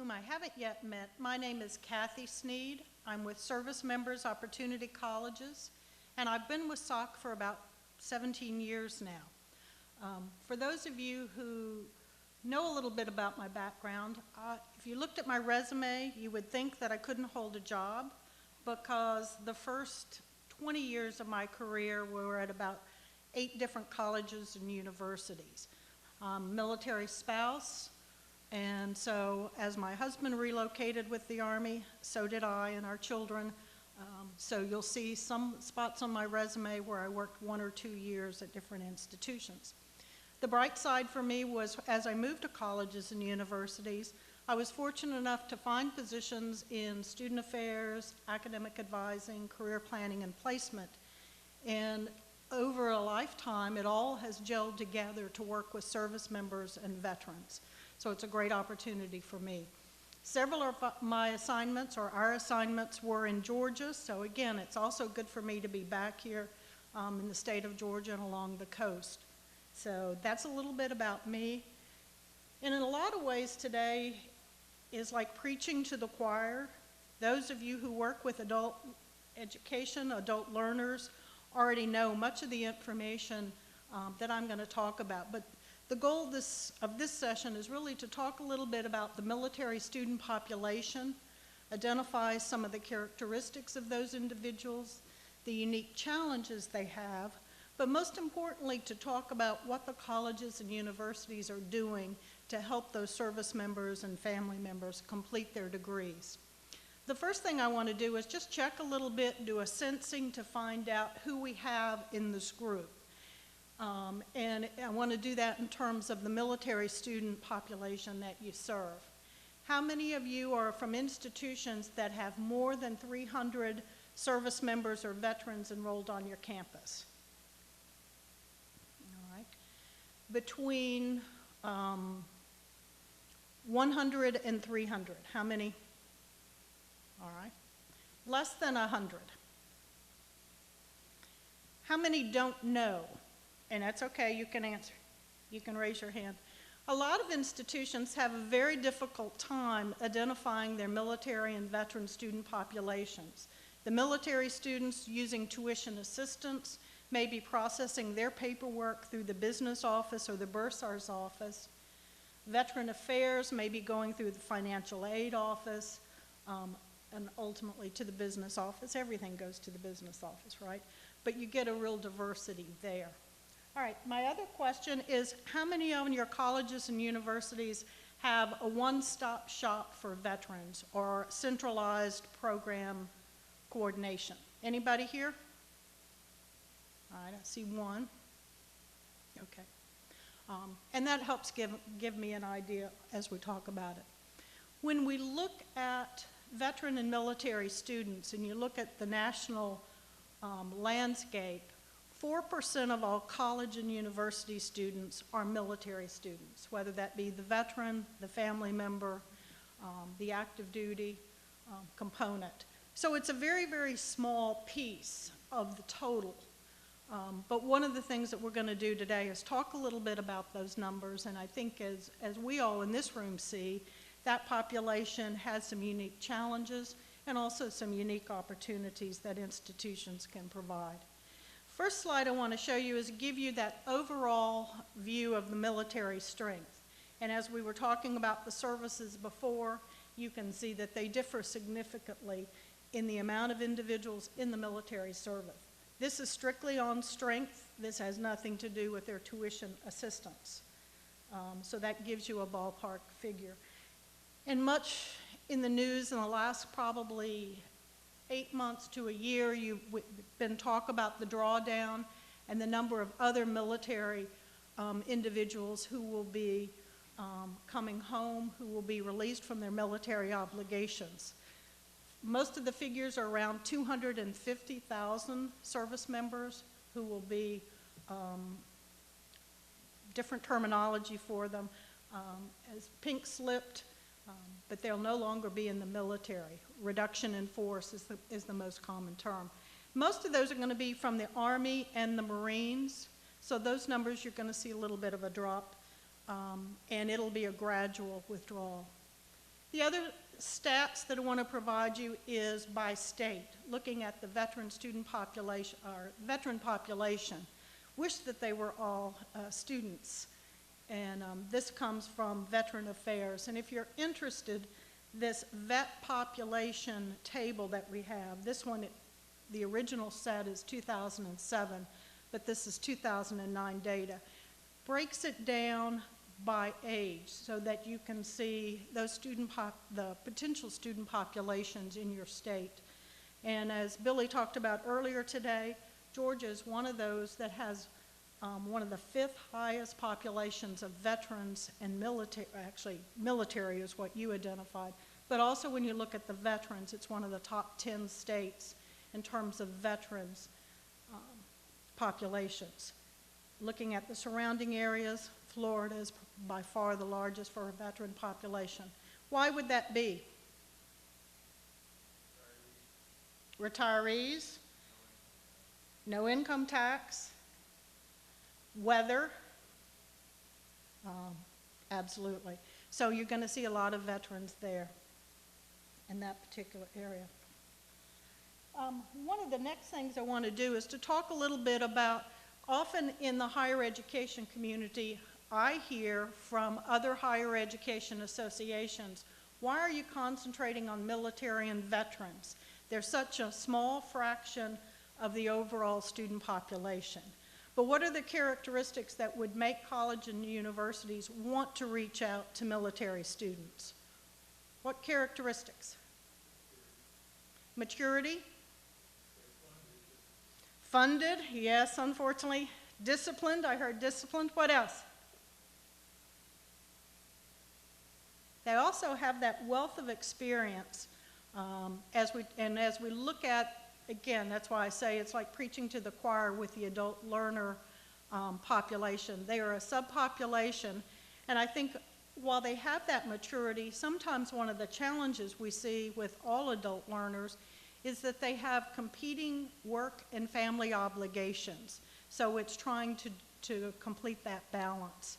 whom I haven't yet met, my name is Kathy Sneed. I'm with Service Members Opportunity Colleges, and I've been with SOC for about 17 years now. For those of you who know a little bit about my background, if you looked at my resume, you would think that I couldn't hold a job because the first 20 years of my career were at about 8 different colleges and universities. Military spouse, and so as my husband relocated with the Army, so did I and our children. So you'll see some spots on my resume where I worked 1 or 2 years at different institutions. The bright side for me was as I moved to colleges and universities, I was fortunate enough to find positions in student affairs, academic advising, career planning, and placement. And over a lifetime, it all has gelled together to work with service members and veterans. So it's a great opportunity for me. Several of my assignments, or our assignments, were in Georgia. So again, it's also good for me to be back here in the state of Georgia and along the coast. So that's a little bit about me. And in a lot of ways today is like preaching to the choir. Those of you who work with adult education, adult learners, already know much of the information that I'm going to talk about. But the goal of this session is really to talk a little bit about the military student population, identify some of the characteristics of those individuals, the unique challenges they have, but most importantly to talk about what the colleges and universities are doing to help those service members and family members complete their degrees. The first thing I want to do is just check a little bit, do a sensing to find out who we have in this group. And I want to do that in terms of the military student population that you serve. How many of you are from institutions that have more than 300 service members or veterans enrolled on your campus? All right. Between 100 and 300, how many? All right. Less than 100. How many don't know? And that's okay, you can answer. You can raise your hand. A lot of institutions have a very difficult time identifying their military and veteran student populations. The military students using tuition assistance may be processing their paperwork through the business office or the bursar's office. Veteran affairs may be going through the financial aid office and ultimately to the business office. Everything goes to the business office, right? But you get a real diversity there. All right, my other question is, how many of your colleges and universities have a one-stop shop for veterans or centralized program coordination? Anybody here? All right, I see one. Okay. And that helps give me an idea as we talk about it. When we look at veteran and military students, and you look at the national landscape, 4% of all college and university students are military students, whether that be the veteran, the family member, the active duty component. So it's a very, very small piece of the total. But one of the things that we're going to do today is talk a little bit about those numbers, and I think as we all in this room see, that population has some unique challenges and also some unique opportunities that institutions can provide. First slide I want to show you is give you that overall view of the military strength. And as we were talking about the services before, you can see that they differ significantly in the amount of individuals in the military service. This is strictly on strength. This has nothing to do with their tuition assistance. So that gives you a ballpark figure. And much in the news in the last probably 8 months to a year, you've been talk about the drawdown and the number of other military individuals who will be coming home, who will be released from their military obligations. Most of the figures are around 250,000 service members who will be, different terminology for them, as pink slipped, but they'll no longer be in the military. Reduction in force is the most common term. Most of those are going to be from the Army and the Marines, so those numbers you're going to see a little bit of a drop, and it'll be a gradual withdrawal. The other stats that I want to provide you is by state, looking at the veteran student population, or veteran population. Wish that they were all students. And this comes from Veteran Affairs. And if you're interested, this vet population table that we have, this one, the original set is 2007, but this is 2009 data, breaks it down by age so that you can see those the potential student populations in your state. And as Billy talked about earlier today, Georgia is one of those that has one of the 5th highest populations of veterans and military, actually military is what you identified, but also when you look at the veterans, it's one of the top 10 states in terms of veterans populations. Looking at the surrounding areas, Florida is by far the largest for a veteran population. Why would that be? Retirees, no income tax, weather, absolutely. So you're going to see a lot of veterans there in that particular area. One of the next things I want to do is to talk a little bit about, often in the higher education community, I hear from other higher education associations, why are you concentrating on military and veterans? They're such a small fraction of the overall student population. But what are the characteristics that would make colleges and universities want to reach out to military students? What characteristics? Maturity? Funded, yes, unfortunately. Disciplined, I heard disciplined. What else? They also have that wealth of experience as we look at, again, that's why I say it's like preaching to the choir with the adult learner population. They are a subpopulation, and I think while they have that maturity, sometimes one of the challenges we see with all adult learners is that they have competing work and family obligations. So it's trying to complete that balance.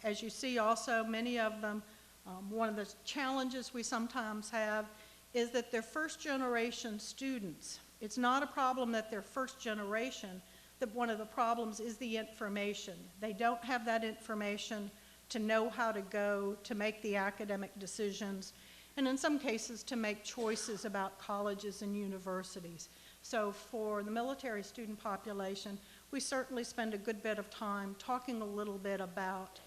As you see also, many of them, one of the challenges we sometimes have is that they're first generation students. It's not a problem that they're first generation, that one of the problems is the information. They don't have that information to know how to go, to make the academic decisions, and in some cases to make choices about colleges and universities. So for the military student population, we certainly spend a good bit of time talking a little bit about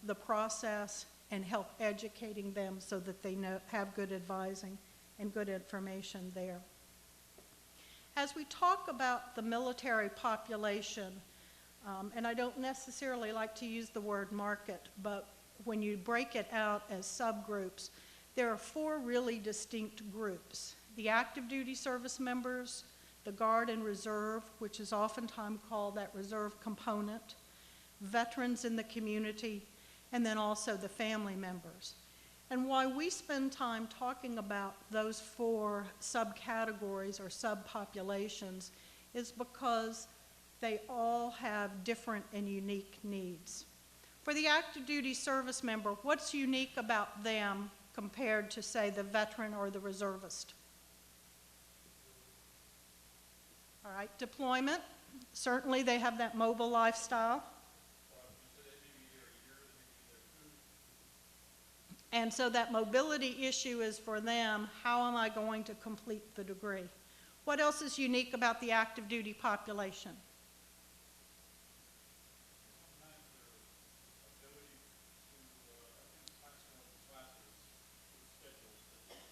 the process and help educating them so that they have good advising and good information there. As we talk about the military population, and I don't necessarily like to use the word market, but when you break it out as subgroups, there are 4 really distinct groups. The active duty service members, the Guard and Reserve, which is oftentimes called that reserve component, veterans in the community, and then also the family members. And why we spend time talking about those 4 subcategories or subpopulations is because they all have different and unique needs. For the active duty service member, what's unique about them compared to, say, the veteran or the reservist? All right, deployment. Certainly they have that mobile lifestyle. And so that mobility issue is for them, how am I going to complete the degree? What else is unique about the active duty population?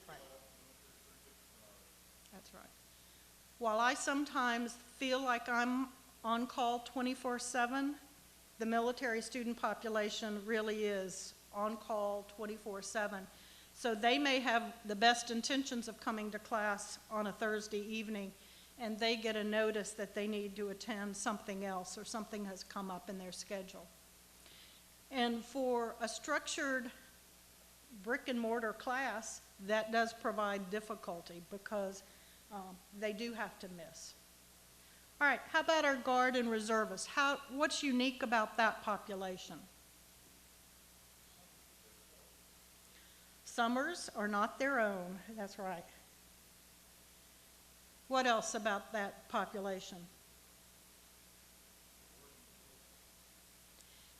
Right. That's right. While I sometimes feel like I'm on call 24/7, the military student population really is on call 24/7. So they may have the best intentions of coming to class on a Thursday evening, and they get a notice that they need to attend something else or something has come up in their schedule. And for a structured brick and mortar class, that does provide difficulty because they do have to miss. All right, how about our Guard and Reservists? What's unique about that population? Summers are not their own, that's right. What else about that population?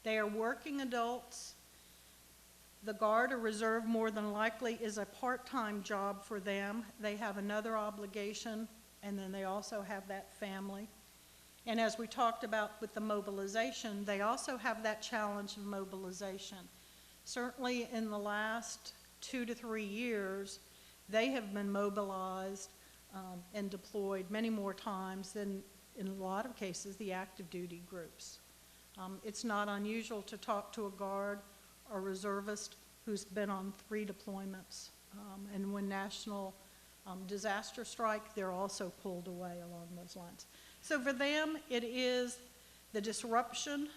They are working adults. The Guard or Reserve more than likely is a part-time job for them. They have another obligation, and then they also have that family. And as we talked about with the mobilization, they also have that challenge of mobilization. Certainly in the last 2 to 3 years, they have been mobilized and deployed many more times than, in a lot of cases, the active duty groups. It's not unusual to talk to a Guard or reservist who's been on 3 deployments. And when national disaster strike, they're also pulled away along those lines. So for them, it is the disruption,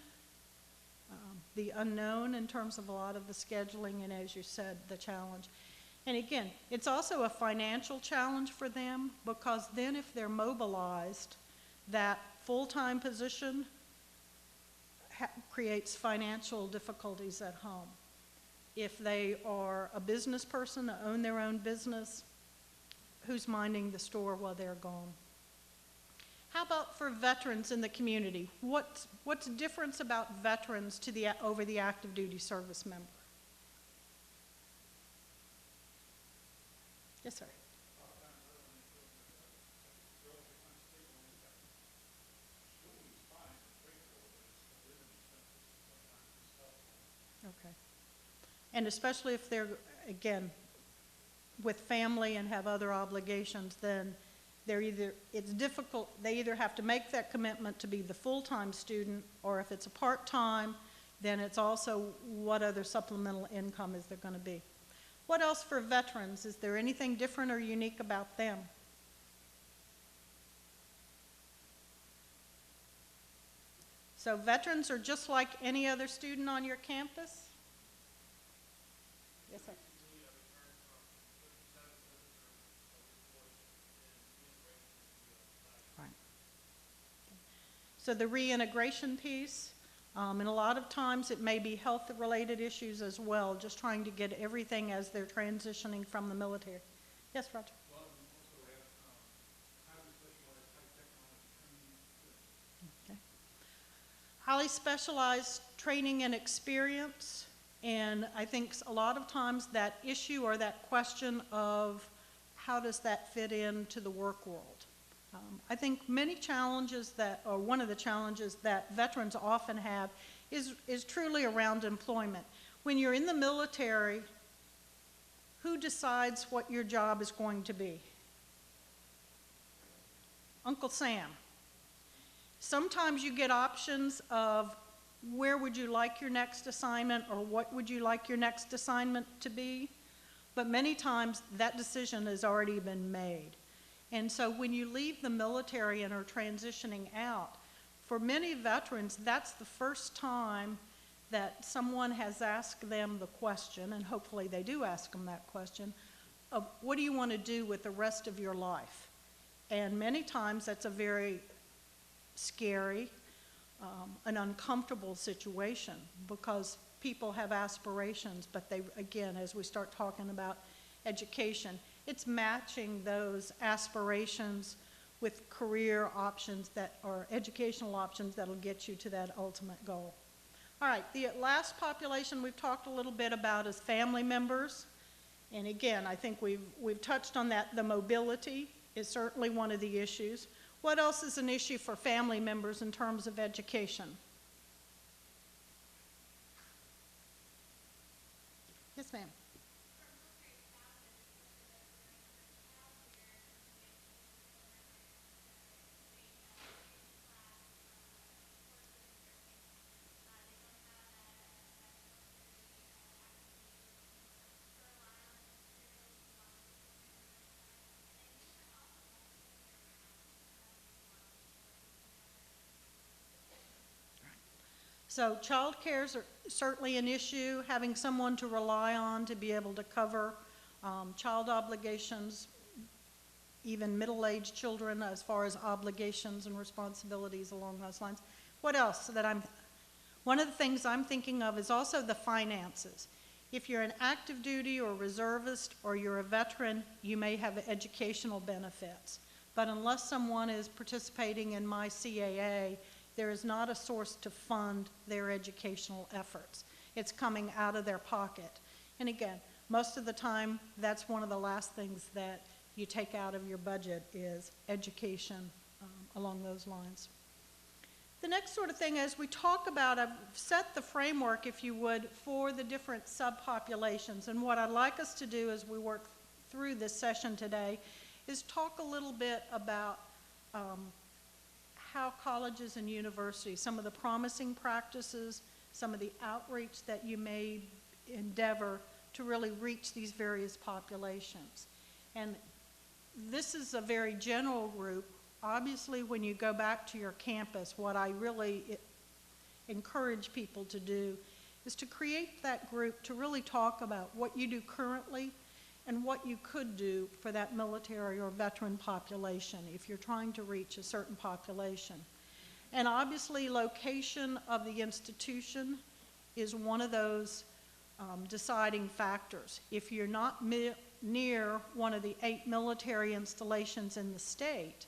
the unknown in terms of a lot of the scheduling, and as you said, the challenge. And again, it's also a financial challenge for them, because then if they're mobilized, that full-time position creates financial difficulties at home. If they are a business person that own their own business, who's minding the store while they're gone? How about for veterans in the community? What's the difference about veterans to over the active duty service member? Yes, sir. Okay. And especially if they're, again, with family and have other obligations, then it's difficult, they either have to make that commitment to be the full-time student, or if it's a part-time, then it's also what other supplemental income is there going to be. What else for veterans? Is there anything different or unique about them? So veterans are just like any other student on your campus? Yes, sir. Right. So the reintegration piece, and a lot of times it may be health-related issues as well, just trying to get everything as they're transitioning from the military. Yes, Roger? Well, we also have highly specialized, high technology training. Okay. Highly specialized training and experience, and I think a lot of times that issue or that question of how does that fit into the work world. I think many challenges or one of the challenges that veterans often have is truly around employment. When you're in the military, who decides what your job is going to be? Uncle Sam. Sometimes you get options of where would you like your next assignment, or what would you like your next assignment to be, but many times that decision has already been made. And so when you leave the military and are transitioning out, for many veterans, that's the first time that someone has asked them the question, and hopefully they do ask them that question, of what do you want to do with the rest of your life? And many times that's a very scary, an uncomfortable situation, because people have aspirations, but they, again, as we start talking about education, it's matching those aspirations with career options that are educational options that'll get you to that ultimate goal. All right, the last population we've talked a little bit about is family members. And again, I think we've touched on that. The mobility is certainly one of the issues. What else is an issue for family members in terms of education? Yes, ma'am. So child care is certainly an issue, having someone to rely on to be able to cover child obligations, even middle-aged children as far as obligations and responsibilities along those lines. What else one of the things I'm thinking of is also the finances. If you're an active duty or reservist or you're a veteran, you may have educational benefits. But unless someone is participating in my CAA, there is not a source to fund their educational efforts. It's coming out of their pocket. And again, most of the time, that's one of the last things that you take out of your budget is education along those lines. The next sort of thing, as we talk about, I've set the framework, if you would, for the different subpopulations. And what I'd like us to do as we work through this session today is talk a little bit about how colleges and universities, some of the promising practices, some of the outreach that you may endeavor to really reach these various populations. And this is a very general group. Obviously, when you go back to your campus, what I really encourage people to do is to create that group to really talk about what you do currently and what you could do for that military or veteran population if you're trying to reach a certain population. And obviously, location of the institution is one of those deciding factors. If you're not near one of the 8 military installations in the state,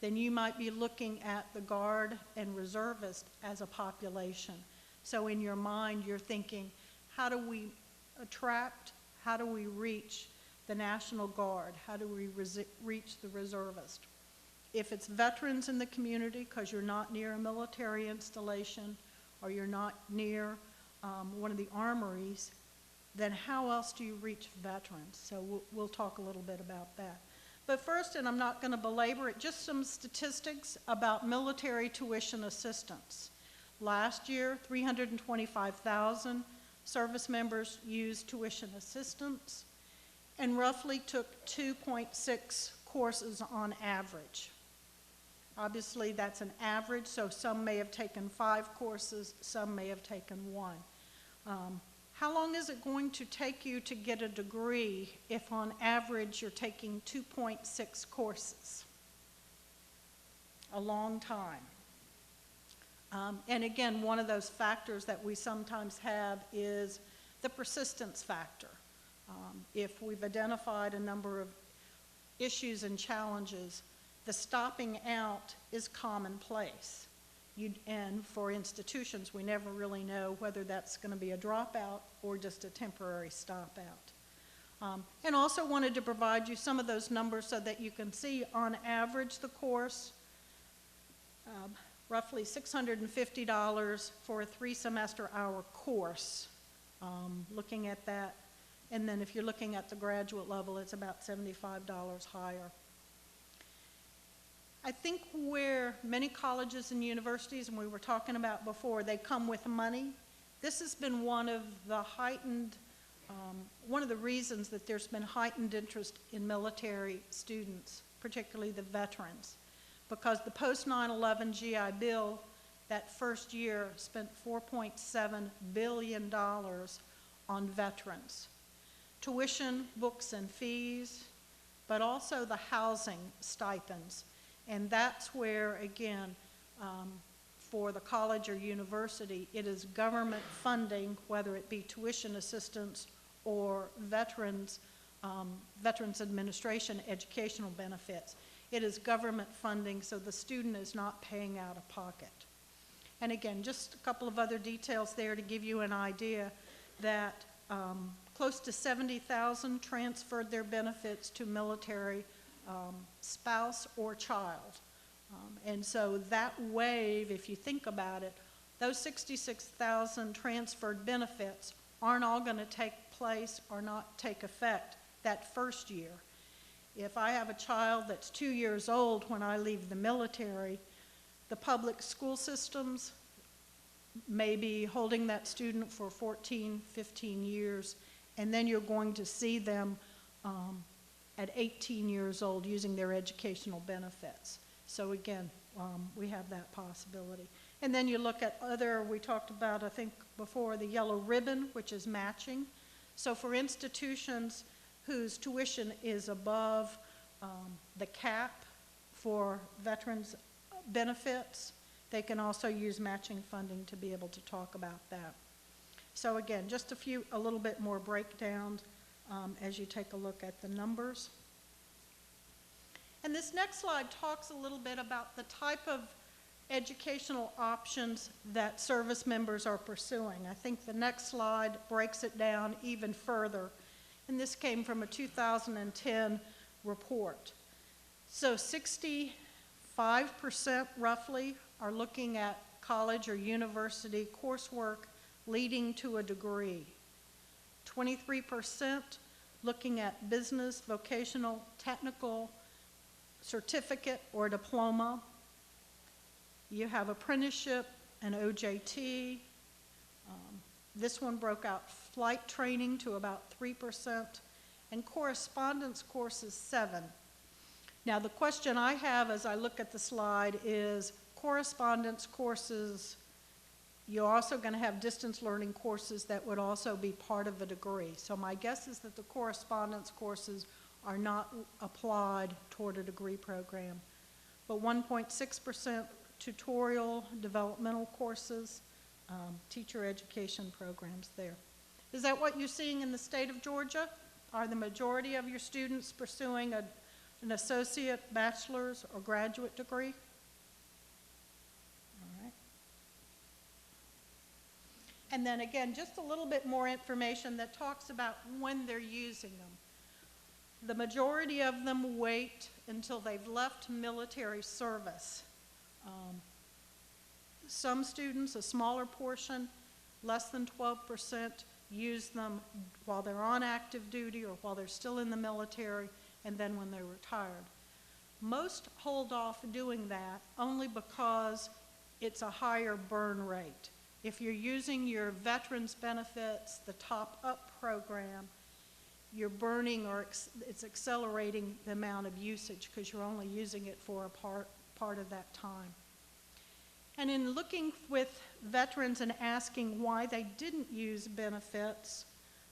then you might be looking at the Guard and Reservist as a population. So in your mind, you're thinking, how do we attract, how do we reach the National Guard? How do we reach the Reservist? If it's veterans in the community, because you're not near a military installation or you're not near one of the armories, then how else do you reach veterans? So we'll talk a little bit about that. But first, and I'm not going to belabor it, just some statistics about military tuition assistance. Last year, 325,000 service members used tuition assistance and roughly took 2.6 courses on average. Obviously, that's an average, so some may have taken 5 courses, some may have taken 1. How long is it going to take you to get a degree if on average you're taking 2.6 courses? A long time. And again, one of those factors that we sometimes have is the persistence factor. If we've identified a number of issues and challenges, the stopping out is commonplace. And for institutions, we never really know whether that's going to be a dropout or just a temporary stop out. And also wanted to provide you some of those numbers so that you can see on average the course, roughly $650 for a 3-semester hour course, looking at that. And then if you're looking at the graduate level, it's about $75 higher. I think where many colleges and universities, and we were talking about before, they come with money. This has been one of the reasons that there's been heightened interest in military students, particularly the veterans, because the post 9/11 GI Bill that first year spent $4.7 billion on veterans. Tuition, books, and fees, but also the housing stipends. And that's where, again, for the college or university, it is government funding, whether it be tuition assistance or Veterans Administration educational benefits. It is government funding, so the student is not paying out of pocket. And again, just a couple of other details there to give you an idea that close to 70,000 transferred their benefits to military spouse or child. And so that wave, if you think about it, those 66,000 transferred benefits aren't all going to take place or not take effect that first year. If I have a child that's 2 years old when I leave the military, the public school systems may be holding that student for 14, 15 years, and then you're going to see them at 18 years old using their educational benefits. So again, we have that possibility. And then you look at other, we talked about, I think before, the yellow ribbon, which is matching. So for institutions whose tuition is above the cap for veterans benefits, they can also use matching funding to be able to talk about that. So again, just a little bit more breakdown as you take a look at the numbers. And this next slide talks a little bit about the type of educational options that service members are pursuing. I think the next slide breaks it down even further. And this came from a 2010 report. So 65% roughly are looking at college or university coursework leading to a degree. 23% looking at business, vocational, technical, certificate or diploma. You have apprenticeship and OJT. This one broke out flight training to about 3%, and correspondence courses 7%. Now the question I have as I look at the slide is correspondence courses, you're also going to have distance learning courses that would also be part of a degree. So my guess is that the correspondence courses are not applied toward a degree program. But 1.6% tutorial developmental courses, teacher education programs there. Is that what you're seeing in the state of Georgia? Are the majority of your students pursuing an associate, bachelor's, or graduate degree? All right. And then again, just a little bit more information that talks about when they're using them. The majority of them wait until they've left military service. Some students, a smaller portion, less than 12%, use them while they're on active duty or while they're still in the military, and then when they're retired. Most hold off doing that only because it's a higher burn rate. If you're using your veterans benefits, the Top Up program, you're burning or it's accelerating the amount of usage because you're only using it for a part of that time. And in looking with veterans and asking why they didn't use benefits,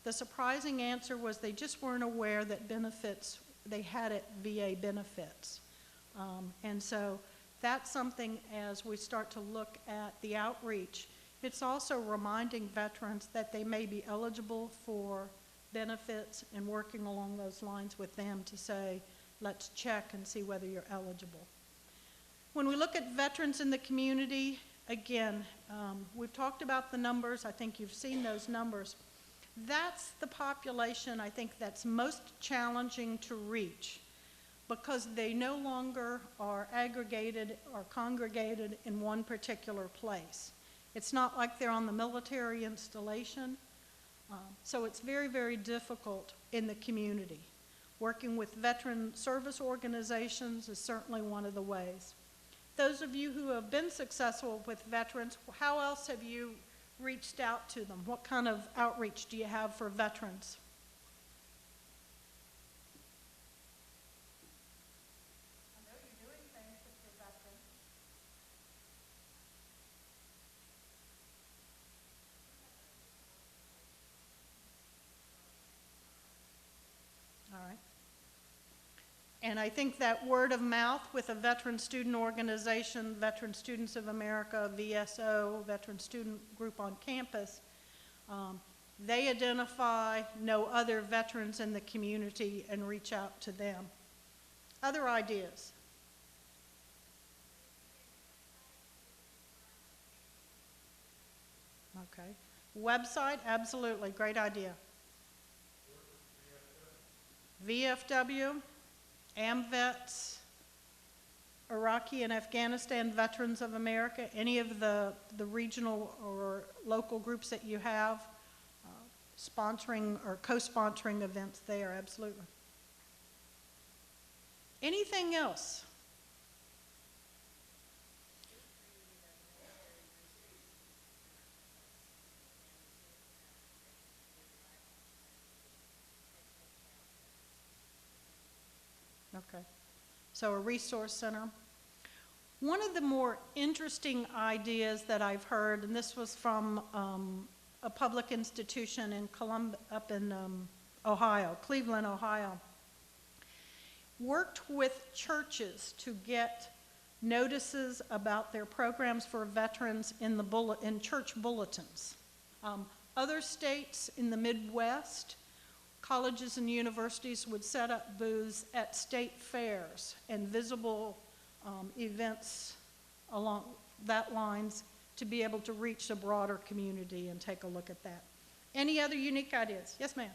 the surprising answer was they just weren't aware that benefits, they had it VA benefits. And so that's something as we start to look at the outreach, it's also reminding veterans that they may be eligible for benefits and working along those lines with them to say, let's check and see whether you're eligible. When we look at veterans in the community, again, we've talked about the numbers. I think you've seen those numbers. That's the population I think that's most challenging to reach because they no longer are aggregated or congregated in one particular place. It's not like they're on the military installation. So it's very, very difficult in the community. Working with veteran service organizations is certainly one of the ways. Those of you who have been successful with veterans, how else have you reached out to them? What kind of outreach do you have for veterans? I know you're doing things with your veterans. All right. And I think that word of mouth with a veteran student organization, Veteran Students of America, VSO, Veteran Student Group on campus, they identify, know other veterans in the community and reach out to them. Other ideas? Okay. Website, absolutely, great idea. VFW, AMVETS, Iraqi and Afghanistan Veterans of America, any of the regional or local groups that you have, sponsoring or co-sponsoring events there, absolutely. Anything else? Okay, so a resource center. One of the more interesting ideas that I've heard, and this was from a public institution in up in Ohio, Cleveland, Ohio, worked with churches to get notices about their programs for veterans in church bulletins. Other states in the Midwest, colleges and universities would set up booths at state fairs and visible events along that lines to be able to reach a broader community and take a look at that. Any other unique ideas? Yes, ma'am.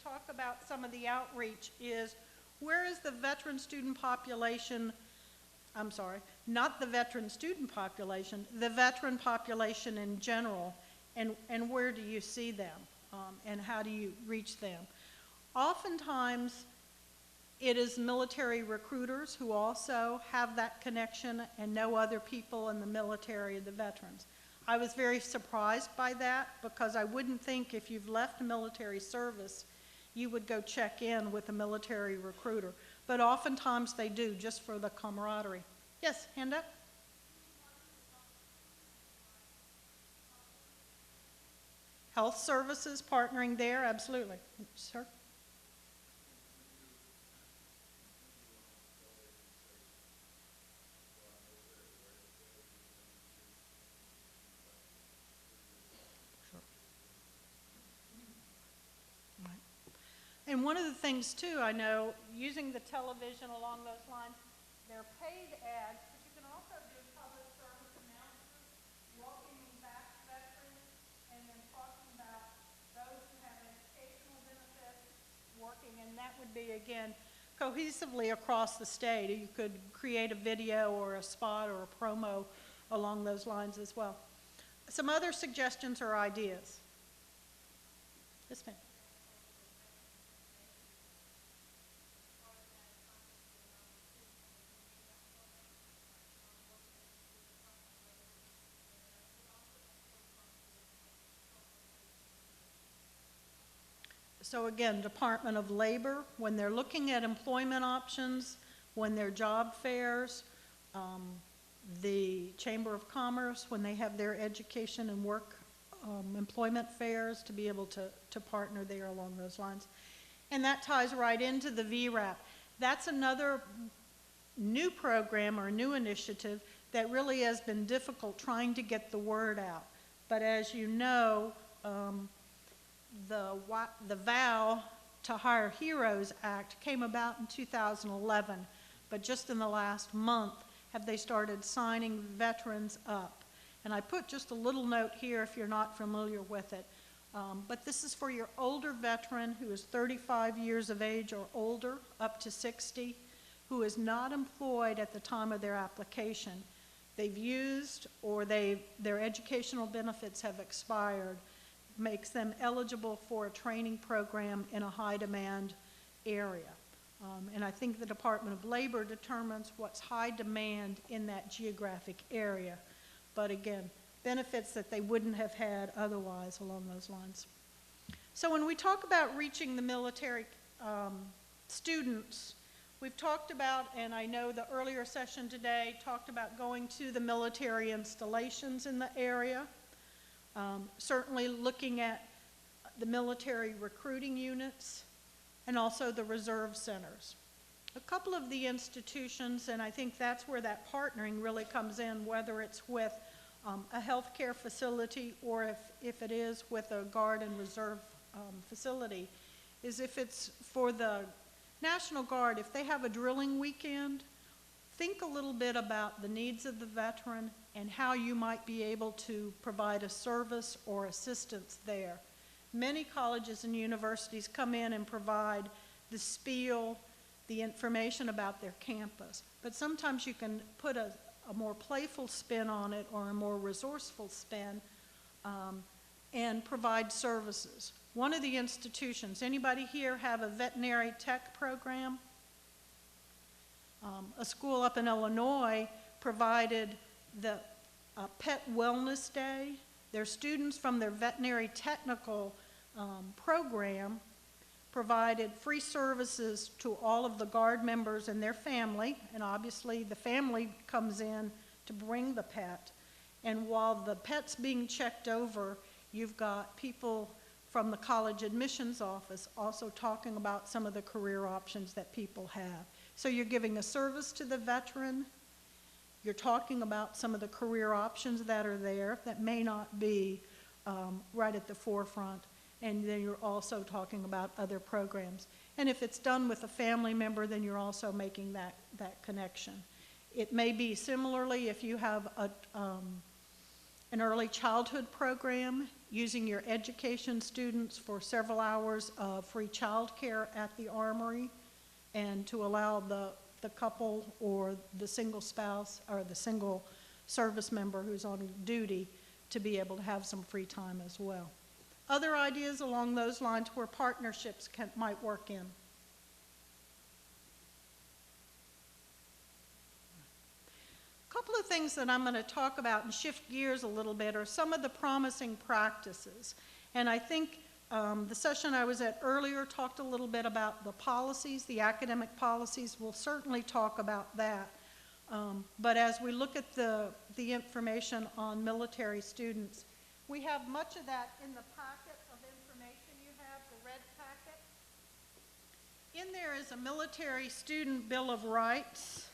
Talk about some of the outreach is where is the veteran student population, I'm sorry, not the veteran student population, the veteran population in general, and where do you see them, and how do you reach them? Oftentimes, it is military recruiters who also have that connection and know other people in the military, the veterans. I was very surprised by that because I wouldn't think if you've left military service you would go check in with a military recruiter. But oftentimes they do, just for the camaraderie. Yes, hand up. Health services partnering there, absolutely. Sir? And one of the things, too, I know, using the television along those lines, they're paid ads, but you can also do public service announcements, welcoming back veterans, and then talking about those who have educational benefits, working, and that would be, again, cohesively across the state. You could create a video or a spot or a promo along those lines as well. Some other suggestions or ideas? Yes, ma'am. So again, Department of Labor, when they're looking at employment options, when they're job fairs, the Chamber of Commerce, when they have their education and work employment fairs, to be able to partner there along those lines. And that ties right into the VRAP. That's another new program or new initiative that really has been difficult trying to get the word out. But as you know, the Vow to Hire Heroes Act came about in 2011, but just in the last month have they started signing veterans up. And I put just a little note here if you're not familiar with it. But this is for your older veteran who is 35 years of age or older, up to 60, who is not employed at the time of their application. They've used or their educational benefits have expired, makes them eligible for a training program in a high demand area. And I think the Department of Labor determines what's high demand in that geographic area. But again, benefits that they wouldn't have had otherwise along those lines. So when we talk about reaching the military students, we've talked about, and I know the earlier session today talked about going to the military installations in the area. Certainly looking at the military recruiting units and also the reserve centers. A couple of the institutions, and I think that's where that partnering really comes in, whether it's with a healthcare facility or if it is with a Guard and Reserve facility, is if it's for the National Guard, if they have a drilling weekend, think a little bit about the needs of the veteran and how you might be able to provide a service or assistance there. Many colleges and universities come in and provide the spiel, the information about their campus, but sometimes you can put a more playful spin on it or a more resourceful spin and provide services. One of the institutions, anybody here have a veterinary tech program? A school up in Illinois provided the pet wellness day. Their students from their veterinary technical program provided free services to all of the guard members and their family, and obviously the family comes in to bring the pet. And while the pet's being checked over, you've got people from the college admissions office also talking about some of the career options that people have. So you're giving a service to the veteran, you're talking about some of the career options that are there that may not be right at the forefront, and then you're also talking about other programs. And if it's done with a family member, then you're also making that connection. It may be similarly if you have an early childhood program, using your education students for several hours of free childcare at the Armory, and to allow the couple or the single spouse or the single service member who's on duty to be able to have some free time as well. Other ideas along those lines where partnerships might work in. A couple of things that I'm going to talk about and shift gears a little bit are some of the promising practices. And I think the session I was at earlier talked a little bit about the policies, the academic policies. We'll certainly talk about that. But as we look at the information on military students, we have much of that in the packet of information you have, the red packet. In there is a military student bill of rights.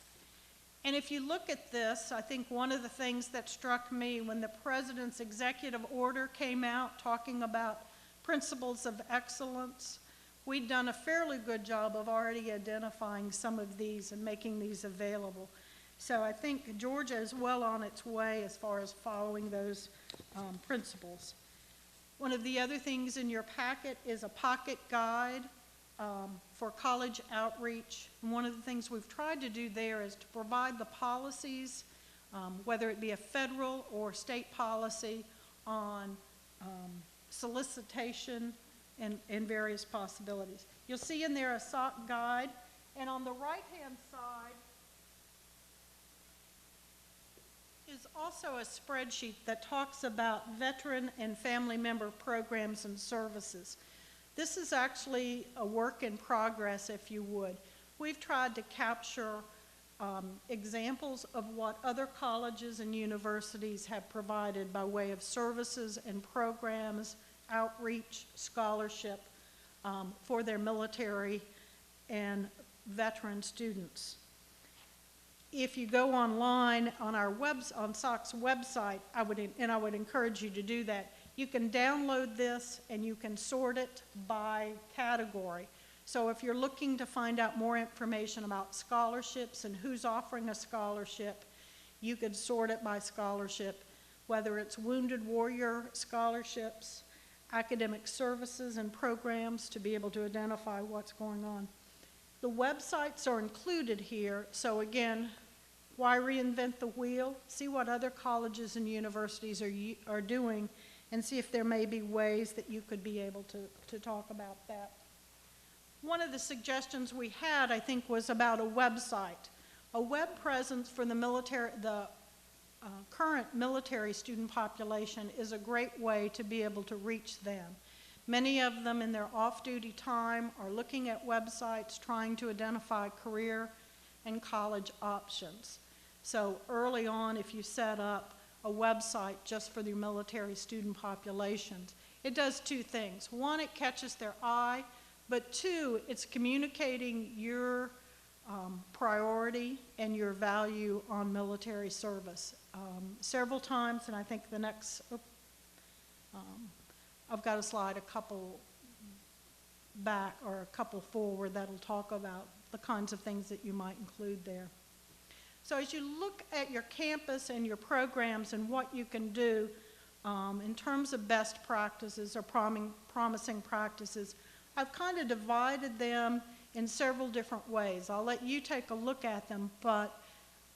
And if you look at this, I think one of the things that struck me when the president's executive order came out talking about principles of excellence, we'd done a fairly good job of already identifying some of these and making these available. So I think Georgia is well on its way as far as following those principles. One of the other things in your packet is a pocket guide for college outreach. And one of the things we've tried to do there is to provide the policies, whether it be a federal or state policy on solicitation and various possibilities. You'll see in there a SOC guide, and on the right-hand side is also a spreadsheet that talks about veteran and family member programs and services. This is actually a work in progress, if you would. We've tried to capture examples of what other colleges and universities have provided by way of services and programs, outreach, scholarship for their military and veteran students. If you go online on our on SOC's website, I would encourage you to do that. You can download this and you can sort it by category. So if you're looking to find out more information about scholarships and who's offering a scholarship, you could sort it by scholarship, whether it's Wounded Warrior scholarships, academic services and programs, to be able to identify what's going on. The websites are included here, so again, why reinvent the wheel? See what other colleges and universities are doing, and see if there may be ways that you could be able to talk about that. One of the suggestions we had, I think, was about a website. A web presence for the military, current military student population is a great way to be able to reach them. Many of them in their off-duty time are looking at websites trying to identify career and college options. So early on, if you set up a website just for the military student populations, it does two things. One, it catches their eye, but two, it's communicating your priority and your value on military service. Several times, and I think the next, I've got a slide a couple back or a couple forward that'll talk about the kinds of things that you might include there. So as you look at your campus and your programs and what you can do in terms of best practices or promising practices, I've kind of divided them in several different ways. I'll let you take a look at them, but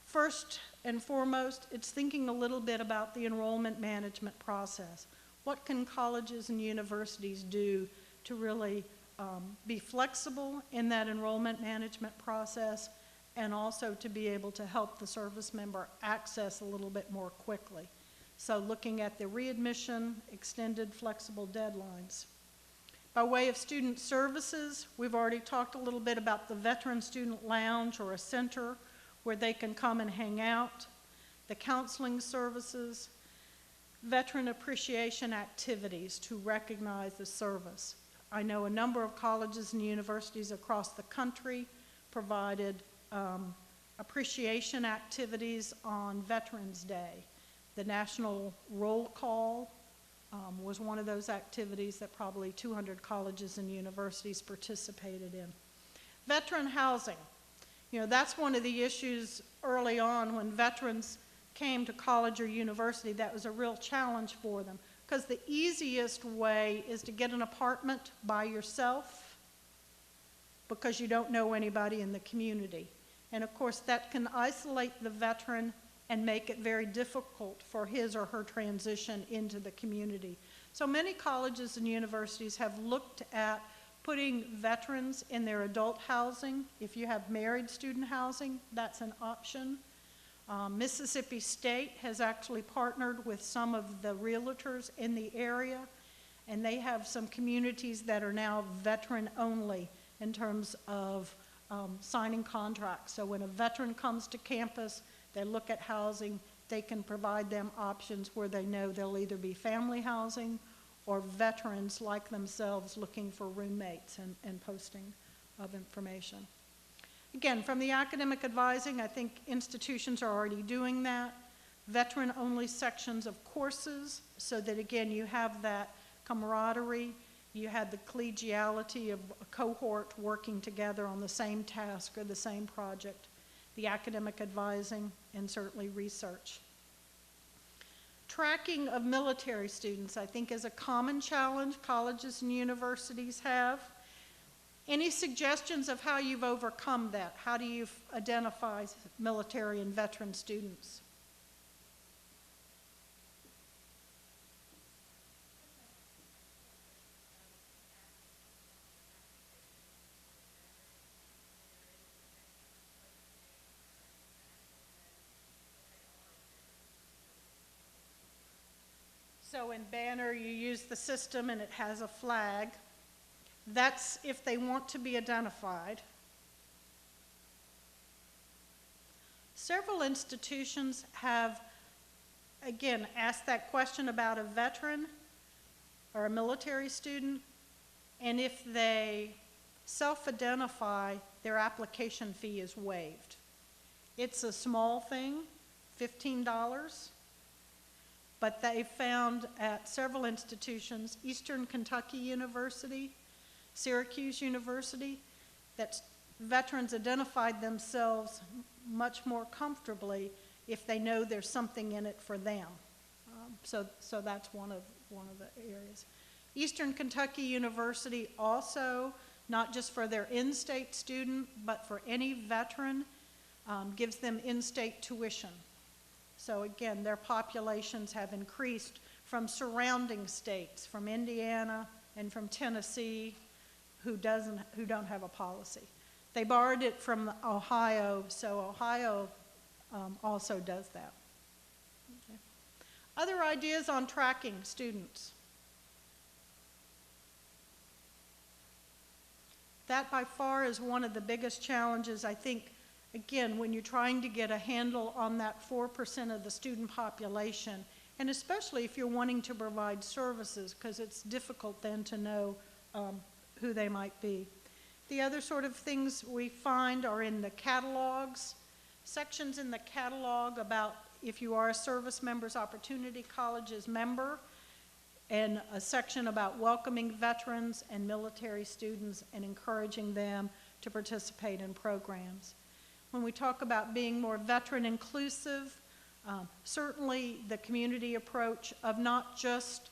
first and foremost, it's thinking a little bit about the enrollment management process. What can colleges and universities do to really be flexible in that enrollment management process and also to be able to help the service member access a little bit more quickly. So looking at the readmission, extended flexible deadlines. By way of student services, we've already talked a little bit about the Veteran Student Lounge or a center where they can come and hang out, the counseling services, veteran appreciation activities to recognize the service. I know a number of colleges and universities across the country provided appreciation activities on Veterans Day. The National Roll Call was one of those activities that probably 200 colleges and universities participated in. Veteran housing. You know, that's one of the issues early on when veterans came to college or university. That was a real challenge for them, because the easiest way is to get an apartment by yourself because you don't know anybody in the community. And of course that can isolate the veteran and make it very difficult for his or her transition into the community. So many colleges and universities have looked at putting veterans in their adult housing. If you have married student housing, that's an option. Mississippi State has actually partnered with some of the realtors in the area, and they have some communities that are now veteran only in terms of signing contracts. So when a veteran comes to campus, they look at housing, they can provide them options where they know they'll either be family housing or veterans like themselves looking for roommates and posting of information. Again, from the academic advising, I think institutions are already doing that. Veteran-only sections of courses, so that again you have that camaraderie, you had the collegiality of a cohort working together on the same task or the same project. The academic advising, and certainly research. Tracking of military students, I think, is a common challenge colleges and universities have. Any suggestions of how you've overcome that? How do you identify military and veteran students? So in Banner, you use the system and it has a flag. That's if they want to be identified. Several institutions have, again, asked that question about a veteran or a military student, and if they self-identify, their application fee is waived. It's a small thing, $15. But they found at several institutions, Eastern Kentucky University, Syracuse University, that veterans identified themselves much more comfortably if they know there's something in it for them. So that's one of the areas. Eastern Kentucky University also, not just for their in-state student, but for any veteran, gives them in-state tuition. So again, their populations have increased from surrounding states, from Indiana and from Tennessee, who don't have a policy. They borrowed it from Ohio, so Ohio also does that. Okay. Other ideas on tracking students? That by far is one of the biggest challenges, I think. Again, when you're trying to get a handle on that 4% of the student population, and especially if you're wanting to provide services, because it's difficult then to know who they might be. The other sort of things we find are in the catalogs, sections in the catalog about if you are a Service Members Opportunity College's member, and a section about welcoming veterans and military students and encouraging them to participate in programs. When we talk about being more veteran inclusive, certainly the community approach of not just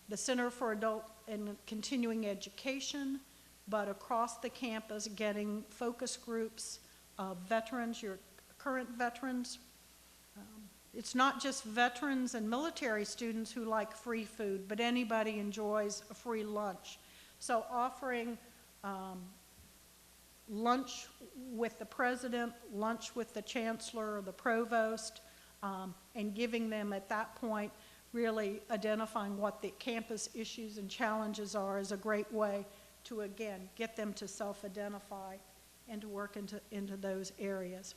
the Center for Adult and Continuing Education, but across the campus getting focus groups of veterans, your current veterans. It's not just veterans and military students who like free food, but anybody enjoys a free lunch. So offering lunch with the president, lunch with the chancellor or the provost, and giving them at that point really identifying what the campus issues and challenges are is a great way to, again, get them to self-identify and to work into those areas.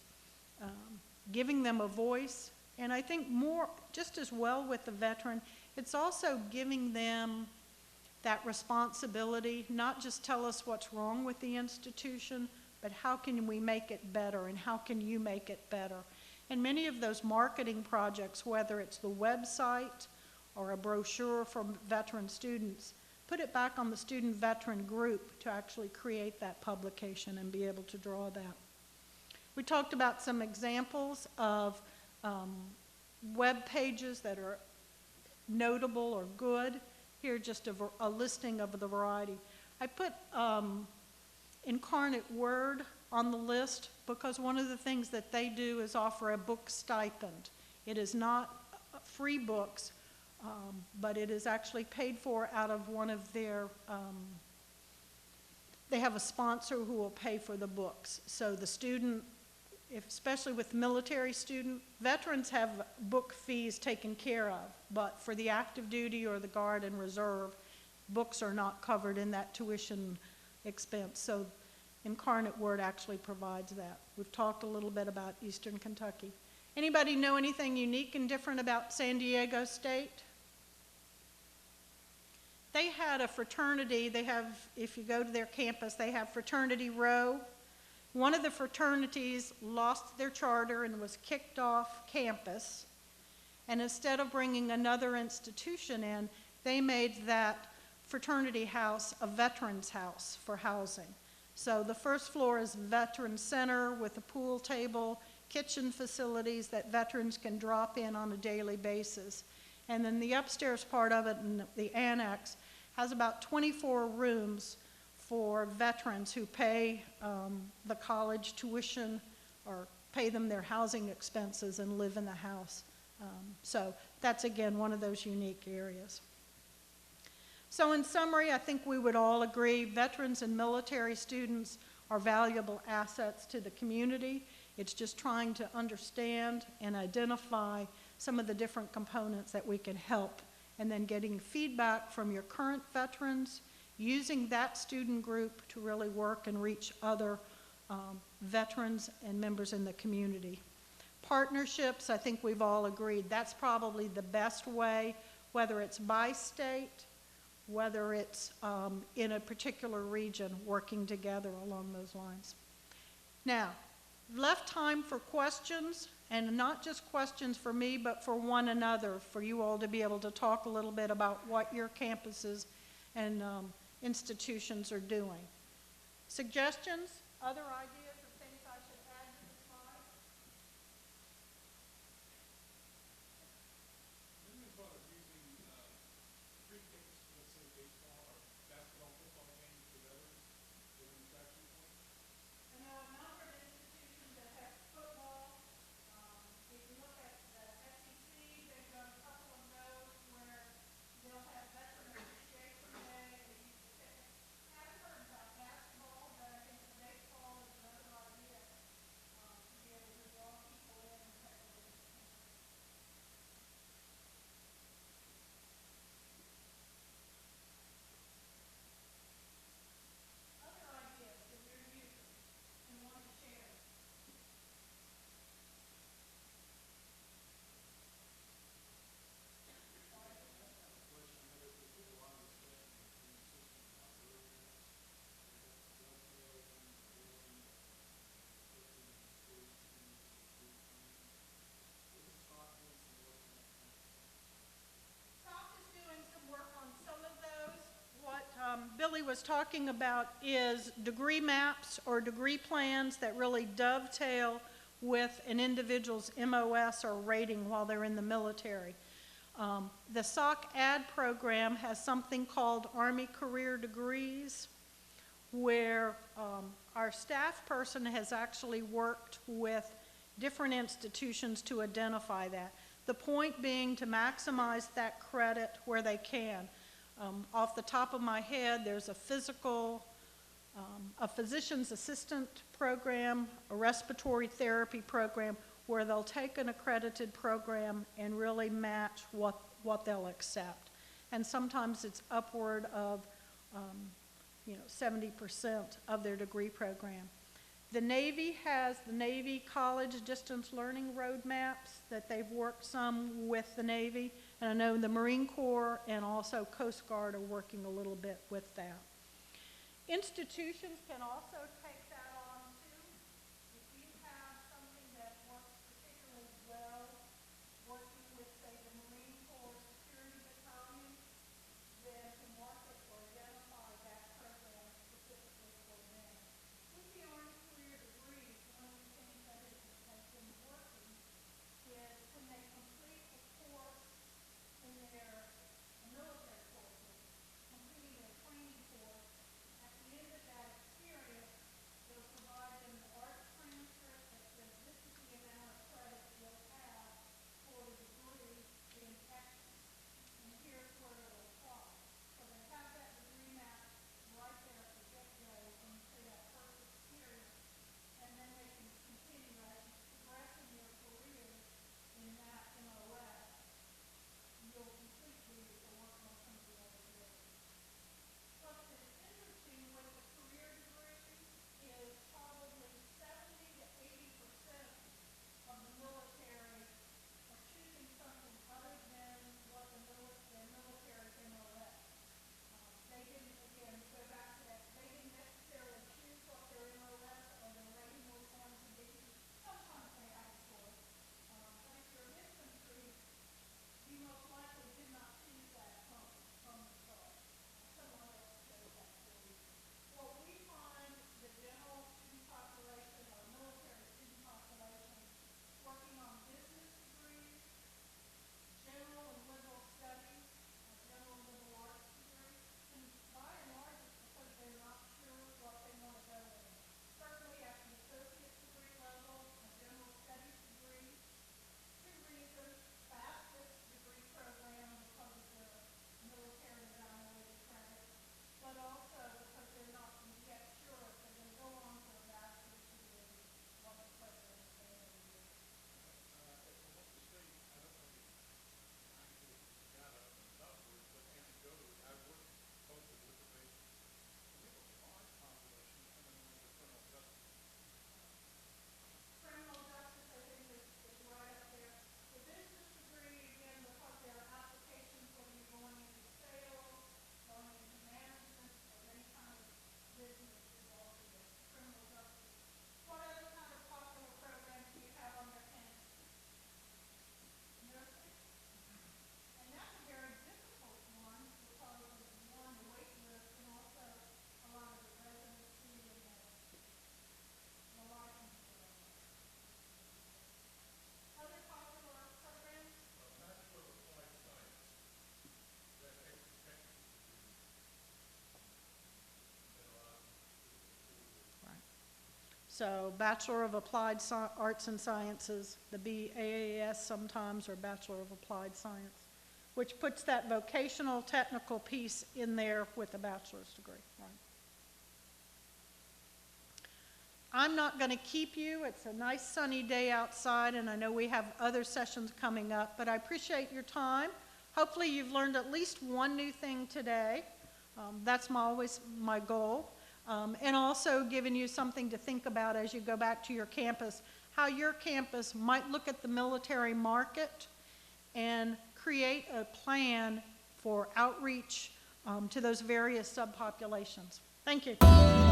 Giving them a voice, and I think more, just as well with the veteran, it's also giving them that responsibility, not just tell us what's wrong with the institution, but how can we make it better and how can you make it better? And many of those marketing projects, whether it's the website or a brochure for veteran students, put it back on the student-veteran group to actually create that publication and be able to draw that. We talked about some examples of web pages that are notable or good. Here, just a listing of the variety. I put Incarnate Word on the list because one of the things that they do is offer a book stipend. It is not free books, but it is actually paid for out of one of their, they have a sponsor who will pay for the books. So the student, especially with military student, veterans have book fees taken care of, but for the active duty or the Guard and Reserve, books are not covered in that tuition expense. So Incarnate Word actually provides that. We've talked a little bit about Eastern Kentucky. Anybody know anything unique and different about San Diego State? They had a fraternity. They have, if you go to their campus, they have Fraternity Row. One of the fraternities lost their charter and was kicked off campus. And instead of bringing another institution in, they made that fraternity house a veterans house for housing. So the first floor is Veteran Center with a pool table, kitchen facilities that veterans can drop in on a daily basis. And then the upstairs part of it, and the annex, has about 24 rooms for veterans who pay the college tuition or pay them their housing expenses and live in the house. So that's, again, one of those unique areas. So in summary, I think we would all agree veterans and military students are valuable assets to the community. It's just trying to understand and identify some of the different components that we can help, and then getting feedback from your current veterans, using that student group to really work and reach other veterans and members in the community. Partnerships, I think we've all agreed, that's probably the best way, whether it's by state, whether it's in a particular region, working together along those lines. Now, left time for questions, and not just questions for me, but for one another, for you all to be able to talk a little bit about what your campuses and institutions are doing. Suggestions, other ideas, or things I should add to the slide? Didn't you thought of using pre-kicks, let's say baseball or basketball, football games together as an attraction point? I know a number of institutions that have football. If you look at the SEC, they've done a couple of those where they'll have Veteran Appreciation Day. They use the tickets. I've heard about basketball, but I think baseball is another idea to be able to draw people in and have a other ideas that you're using and want to share. Billy was talking about is degree maps or degree plans that really dovetail with an individual's MOS or rating while they're in the military. The SOC AD program has something called Army Career Degrees, where our staff person has actually worked with different institutions to identify that. The point being to maximize that credit where they can. Off the top of my head, there's a physical a physician's assistant program, a respiratory therapy program, where they'll take an accredited program and really match what they'll accept. And sometimes it's upward of 70% of their degree program. The Navy has the Navy College Distance Learning Roadmaps that they've worked some with the Navy, and I know the Marine Corps and also Coast Guard are working a little bit with that. Institutions can also take that on too. If you have something that works particularly well, working with, say, the Marine Corps Security Battalion, then to market or identify that program specifically for them. With the Army Career Degrees, one of the things that has been working is when they complete a course in their military courses, completing their training course, at the end of that experience, they'll provide them the ARC transcript that says this is the amount of credit you'll have for the degree in X, and here's where it'll apply. So they have that degree map right there at the get-go when you say that first experience, and then they can continue as you progress in your career in that MOS. You'll complete these or work on some of the other areas. What's been interesting with the career degree is probably 70 to 80% of the military are choosing something other than what their military MOS. They didn't, again, go back to that, they didn't necessarily choose what their MOS or their rating was going to be. Sometimes they have a choice. But if you're infantry, you most likely did not choose that from the start. Someone else chose that for you. What we find the general student population or military student population working on business degrees, general and liberal studies, general and liberal arts degrees, and by and large it's because they're not sure what they want to go in. Certainly at the associate degree level, a general studies degree, two reasons: fastest degree program because of the military evaluated credit, but also because they're not yet sure if they're going to go on to a bachelor's degree, what the program is going to be. From what you're saying, I don't have any actual data numbers, but anecdotally, I've worked closely with the base. We have a large population coming in with the criminal justice. Criminal justice, I think, is right up there. The business degree, again, because there are applications whether you're going into sales, going into management, or any kind of business involved in criminal justice. What other kind of popular programs do you have on your campus? Nursing? And that's a very difficult one because of one, the wait list, and also a lot of the residency and the licensure. Other popular programs? Bachelor of Applied Science, that extra technical degree that allows you to Right. So Bachelor of Applied Arts and Sciences, the BAAS sometimes, or Bachelor of Applied Science, which puts that vocational technical piece in there with a bachelor's degree. Right. I'm not going to keep you. It's a nice sunny day outside, and I know we have other sessions coming up, but I appreciate your time. Hopefully you've learned at least one new thing today. That's always my goal. And also giving you something to think about as you go back to your campus, how your campus might look at the military market and create a plan for outreach to those various subpopulations. Thank you.